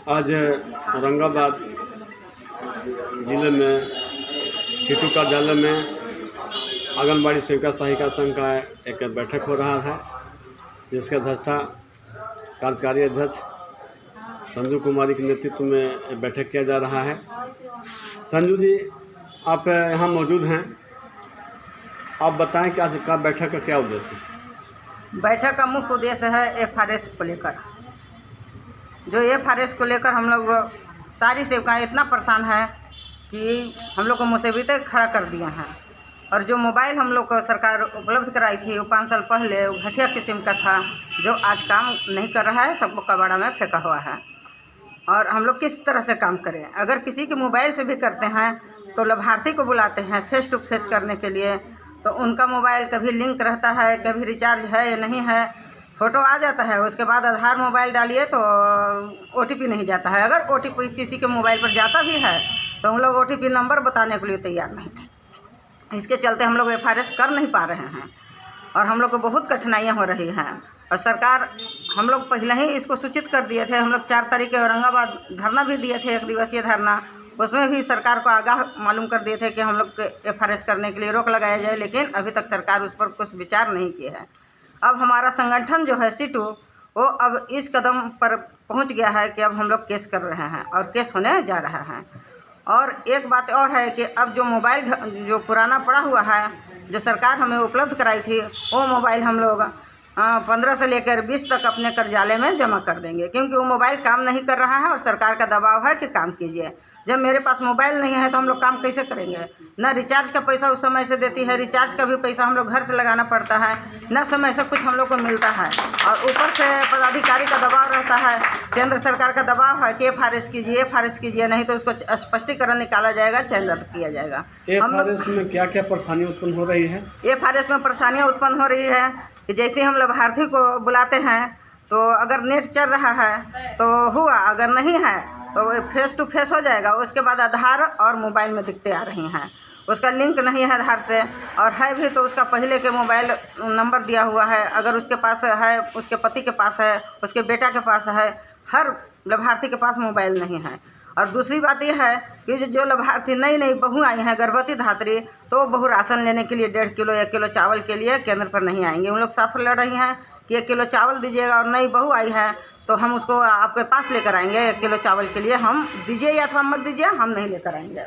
आज औरंगाबाद ज़िले में सीटू कार्यालय में आंगनबाड़ी सेविका सहायिका संघ का एक बैठक हो रहा है, जिसकी अध्यक्षता कार्यकारी अध्यक्ष संजू कुमारी के नेतृत्व में बैठक किया जा रहा है। संजू जी, आप यहाँ मौजूद हैं, आप बताएं कि आज का बैठक का क्या उद्देश्य है? बैठक का मुख्य उद्देश्य है एफआरएस को लेकर। जो एफआरएस को लेकर हम लोग सारी सेवकाएँ इतना परेशान है कि हम लोग को मुसीबत खड़ा कर दिया है। और जो मोबाइल हम लोग को सरकार उपलब्ध कराई थी वो 5 साल पहले वो घटिया किस्म का था, जो आज काम नहीं कर रहा है, सबको कबाड़ा में फेंका हुआ है। और हम लोग किस तरह से काम करें? अगर किसी के मोबाइल से भी करते हैं तो लाभार्थी को बुलाते हैं फेस टू फेस करने के लिए, तो उनका मोबाइल कभी लिंक रहता है, कभी रिचार्ज है या नहीं है, फ़ोटो आ जाता है, उसके बाद आधार मोबाइल डालिए तो ओटीपी नहीं जाता है। अगर ओटीपी किसी के मोबाइल पर जाता भी है तो हम लोग ओटीपी नंबर बताने के लिए तैयार नहीं है। इसके चलते हम लोग एफआरएस कर नहीं पा रहे हैं और हम लोग को बहुत कठिनाइयाँ हो रही हैं। और सरकार, हम लोग पहले ही इसको सूचित कर दिए थे। हम लोग 4 तारीख के औरंगाबाद धरना भी दिए थे, 1 दिवसीय धरना। उसमें भी सरकार को आगाह मालूम कर दिए थे कि हम लोग के एफआरएस करने के लिए रोक लगाया जाए, लेकिन अभी तक सरकार उस पर कुछ विचार नहीं किया है। अब हमारा संगठन जो है सीटू, वो अब इस कदम पर पहुंच गया है कि अब हम लोग केस कर रहे हैं और केस होने जा रहा है। और एक बात और है कि अब जो मोबाइल जो पुराना पड़ा हुआ है, जो सरकार हमें उपलब्ध कराई थी, वो मोबाइल हम लोग 15 से लेकर 20 तक अपने कर्जालय में जमा कर देंगे, क्योंकि वो मोबाइल काम नहीं कर रहा है और सरकार का दबाव है कि काम कीजिए। जब मेरे पास मोबाइल नहीं है तो हम लोग काम कैसे करेंगे? ना रिचार्ज का पैसा उस समय से देती है, रिचार्ज का भी पैसा हम लोग घर से लगाना पड़ता है, ना समय से कुछ हम लोग को मिलता है। और ऊपर से पदाधिकारी का दबाव रहता है, केंद्र सरकार का दबाव है कि एफआरएस कीजिए, नहीं तो उसको स्पष्टीकरण निकाला जाएगा, चयन रद्द किया जाएगा। एफआरएस में क्या क्या परेशानियाँ उत्पन्न हो रही है? एफआरएस में परेशानियाँ उत्पन्न हो रही है कि जैसे हम लाभार्थी को बुलाते हैं तो अगर नेट चल रहा है तो हुआ, अगर नहीं है तो फेस टू फेस हो जाएगा। उसके बाद आधार और मोबाइल में दिक्कतें आ रही हैं, उसका लिंक नहीं है आधार से, और है भी तो उसका पहले के मोबाइल नंबर दिया हुआ है। अगर उसके पास है, उसके पति के पास है, उसके बेटा के पास है, हर लाभार्थी के पास मोबाइल नहीं है। और दूसरी बात यह है कि जो लाभार्थी नई बहू आई हैं, गर्भवती धात्री, तो बहू राशन लेने के लिए 1.5 किलो 1 किलो चावल के लिए केंद्र पर नहीं आएंगे। उन लोग साफ लड़ रही हैं कि 1 किलो चावल दीजिएगा, और नई बहू आई है तो हम उसको आपके पास लेकर आएंगे 1 किलो चावल के लिए, हम दीजिए या अथवा मत दीजिए, हम नहीं लेकर आएंगे।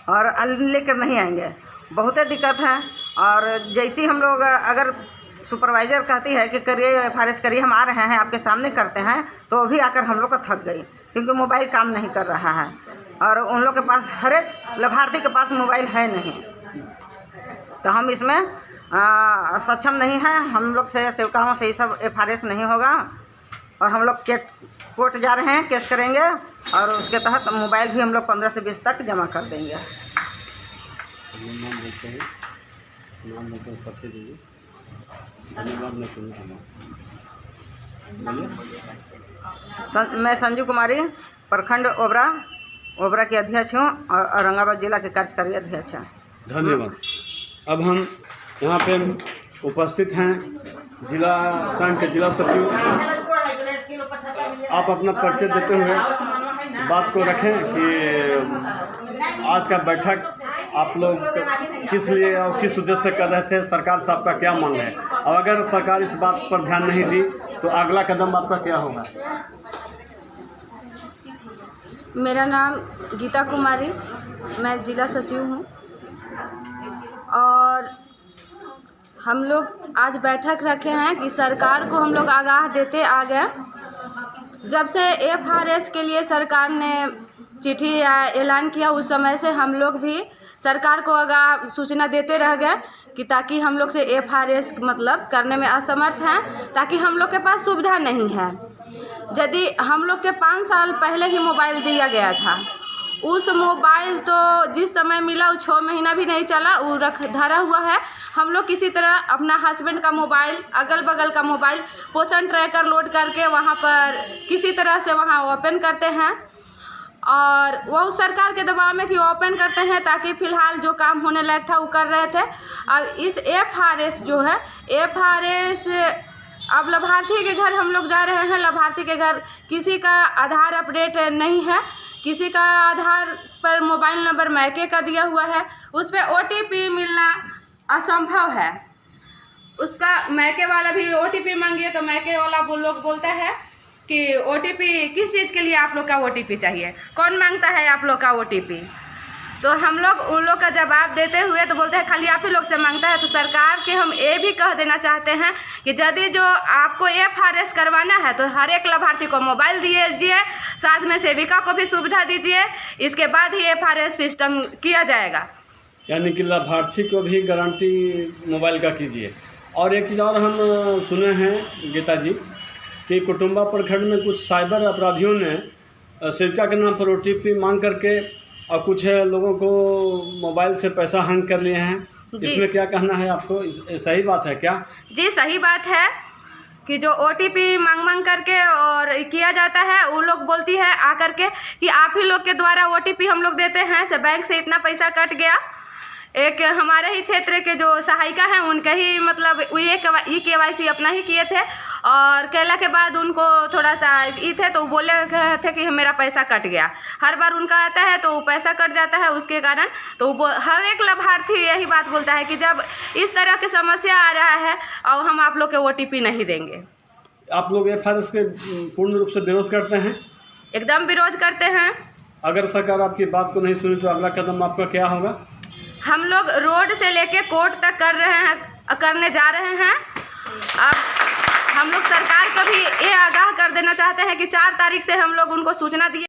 और लेकर नहीं आएंगे, बहुत दिक्कत है। और जैसे हम लोग अगर सुपरवाइज़र कहती है कि करिए एफआरएस करिए, हम आ रहे हैं आपके सामने करते हैं, तो भी आकर हम लोग को थक गई, क्योंकि मोबाइल काम नहीं कर रहा है और उन लोग के पास, हर एक लाभार्थी के पास मोबाइल है नहीं। तो हम इसमें सक्षम नहीं हैं। हम लोग से सेवकाओं से ये सब एफआरएस नहीं होगा और हम लोग कोर्ट जा रहे हैं, केस करेंगे और उसके तहत मोबाइल भी हम लोग 15 से 20 तक जमा कर देंगे। मैं संजू कुमारी, प्रखंड ओबरा की अध्यक्ष हूँ और औरंगाबाद जिला के कार्यकारी अध्यक्ष हैं। धन्यवाद। अब हम यहाँ पे उपस्थित हैं जिला संघ के जिला सचिव। आप अपना परिचय देते हुए बात को रखें कि आज का बैठक आप लोग किस लिए और किस उद्देश्य से कर रहे थे, सरकार से आपका क्या मांग है, और अगर सरकार इस बात पर ध्यान नहीं दी तो अगला कदम आपका क्या होगा? मेरा नाम गीता कुमारी, मैं जिला सचिव हूँ। और हम लोग आज बैठक रखे हैं कि सरकार को हम लोग आगाह देते आ गए। जब से एफआरएस के लिए सरकार ने चिट्ठी या ऐलान किया, उस समय से हम लोग भी सरकार को आगाह सूचना देते रह गए कि ताकि हम लोग से एफआरएस मतलब करने में असमर्थ हैं, ताकि हम लोग के पास सुविधा नहीं है। यदि हम लोग के 5 साल पहले ही मोबाइल दिया गया था, उस मोबाइल तो जिस समय मिला वो 6 महीना भी नहीं चला, वो धरा हुआ है। हम लोग किसी तरह अपना हस्बैंड का मोबाइल, अगल बगल का मोबाइल पोषण ट्रैकर लोड करके वहाँ पर किसी तरह से वहाँ ओपन करते हैं, और वो सरकार के दबाव में कि ओपन करते हैं ताकि फ़िलहाल जो काम होने लायक था वो कर रहे थे। और इस एफआरएस जो है, एफआरएस अब लाभार्थी के घर हम लोग जा रहे हैं, लाभार्थी के घर किसी का आधार अपडेट नहीं है, किसी का आधार पर मोबाइल नंबर मैके का दिया हुआ है, उस पर OTP मिलना असंभव है। उसका मैके वाला भी OTP मांगिए तो मैके वाला वो लोग बोलता है कि OTP किस चीज़ के लिए आप लोग का OTP चाहिए, कौन मांगता है आप लोग का OTP। तो हम लोग उन लोग का जवाब देते हुए तो बोलते हैं खाली आप ही लोग से मांगता है। तो सरकार के हम ये भी कह देना चाहते हैं कि यदि जो आपको FRS करवाना है तो हर एक लाभार्थी को मोबाइल दीजिए, साथ में सेविका को भी सुविधा दीजिए, इसके बाद ही FRS सिस्टम किया जाएगा। यानी कि लाभार्थी को भी गारंटी मोबाइल का कीजिए। और एक चीज़ और हम सुने हैं गीता जी कि कुटुंबा प्रखंड में कुछ साइबर अपराधियों ने सेविका के नाम पर OTP मांग करके और कुछ लोगों को मोबाइल से पैसा हंग कर लिए हैं। इसमें क्या कहना है आपको, सही बात है क्या? जी सही बात है कि जो OTP मांग करके और किया जाता है, वो लोग बोलती है आकर के कि आप ही लोग के द्वारा OTP हम लोग देते हैं, से बैंक से इतना पैसा कट गया। एक हमारे ही क्षेत्र के जो सहायिका हैं उनके ही मतलब KYC अपना ही किए थे और केला के बाद उनको थोड़ा सा थे तो बोले थे कि मेरा पैसा कट गया। हर बार उनका आता है तो पैसा कट जाता है, उसके कारण तो हर एक लाभार्थी यही बात बोलता है कि जब इस तरह की समस्या आ रहा है और हम आप लोग के OTP नहीं देंगे। आप लोग FRS के पूर्ण रूप से विरोध करते हैं? एकदम विरोध करते हैं। अगर सरकार आपकी बात को नहीं सुनी तो अगला कदम आपका क्या होगा? हम लोग रोड से लेके कोर्ट तक करने जा रहे हैं। अब हम लोग सरकार को भी ये आगाह कर देना चाहते हैं कि 4 तारीख से हम लोग उनको सूचना दिए।